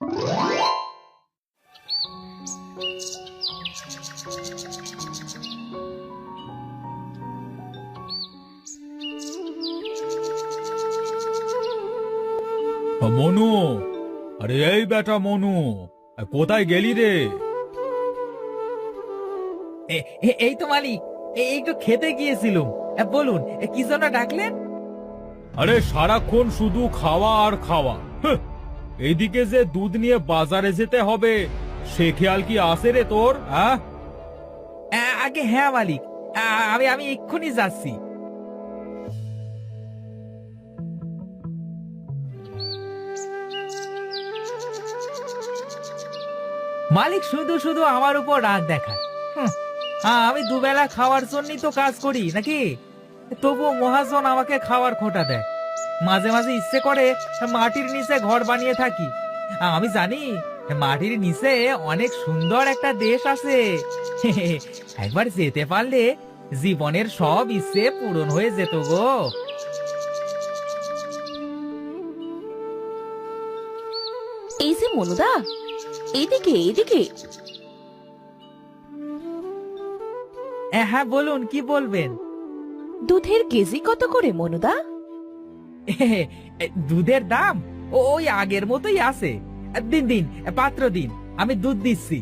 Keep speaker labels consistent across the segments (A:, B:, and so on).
A: মনু, আরে এই বেটা মনু, কোথায় গেলি রে?
B: এই তো মালিক, একটু খেতে গিয়েছিলুম। বলুন, কি জন্য ডাকলেন?
A: আরে সারাক্ষণ শুধু খাওয়া আর খাওয়া। হ্যাঁ, এইদিকে যে দুধ নিয়ে বাজারে যেতে হবে সে খেয়াল কি আছে রে তোর? হ্যাঁ,
B: আগে হ্যাঁ মালিক, আমি আমি এক্ষুনি যাচ্ছি। মালিক শুধু শুধু আমার উপর রাগ দেখায়। আমি দুবেলা খাওয়ার জন্যই তো কাজ করি নাকি? তবুও মহাজন আমাকে খাওয়ার খোঁটা দেয়। মাঝে মাঝে ইচ্ছে করে মাটির নিচে ঘর বানিয়ে থাকি। আমি জানি মাটির নিচে অনেক সুন্দর একটা দেশ আছে। একবার যেতে পারলে জীবনের সব ইচ্ছে পূরণ হয়ে যেত গো।
C: এই যে মনুদা, এইদিকে এইদিকে।
B: হ্যাঁ বলুন, কি বলবেন?
C: দুধের কেজি কত করে মনুদা?
B: দুধের দাম ওই আগের মতোই আছে। দিন দিন, পাত্র দিন, আমি দুধ দিচ্ছি।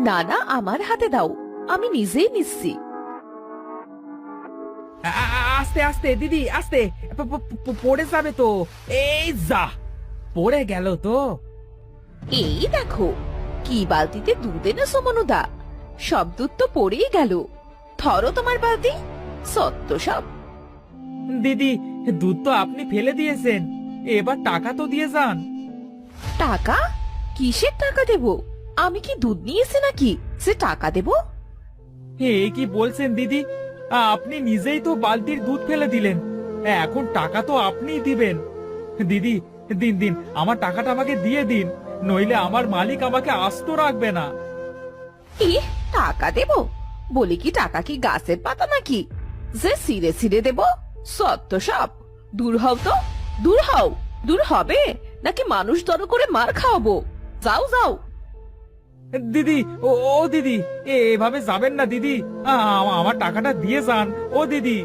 C: না না, আমার হাতে দাও, আমি নিজেই নিচ্ছি।
B: আস্তে আস্তে দিদি, আস্তে, পড়ে যাবে তো। এই যা, পড়ে গেল তো।
C: এই দেখো, কি বালতিতে দুধ এনেছো মনুদা? সব দুধ তো পড়েই গেল। ধরো তোমার বালতি। সত্য সব।
B: দিদি, দুধ তো আপনি ফেলে দিয়েছেন, এবার টাকা তো দিয়ে যান।
C: টাকা? কিসের টাকা দেব? আমি কি দুধ নিয়েছি নাকি যে টাকা দেব?
B: এই কি বলছেন দিদি? আপনি নিজেই তো বালতির দুধ ফেলে দিলেন, এখন টাকা তো আপনিই দিবেন। দিদি, দিন দিন, আমার টাকাটা আমাকে দিয়ে দিন, নইলে আমার মালিক আমাকে আস্ত রাখবে না।
C: কি টাকা দেব? বলি কি, টাকা কি গাছের পাতা নাকি যে সিরে সিরে দেব? সত্য সব। দূর হও তো, দূর হও। দূর হবে নাকি মানুষ জড়ো করে মার খাওয়াবো? যাও যাও।
B: দিদি, ও দিদি, এভাবে যাবেন না দিদি, আমার টাকাটা দিয়ে যান ও দিদি।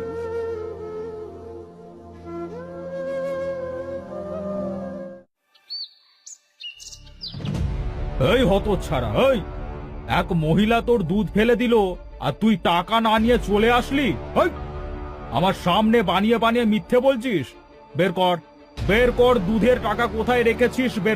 A: এই হতচ্ছাড়া, এই এক মহিলা তোর দুধ ফেলে দিল আর তুই টাকা না নিয়ে চলে আসলি? এই, আমার সামনে বানিয়ে বানিয়ে মিথ্যে বলছিস। বের কর, বের কর, দুধের টাকা কোথায় রেখেছিস বের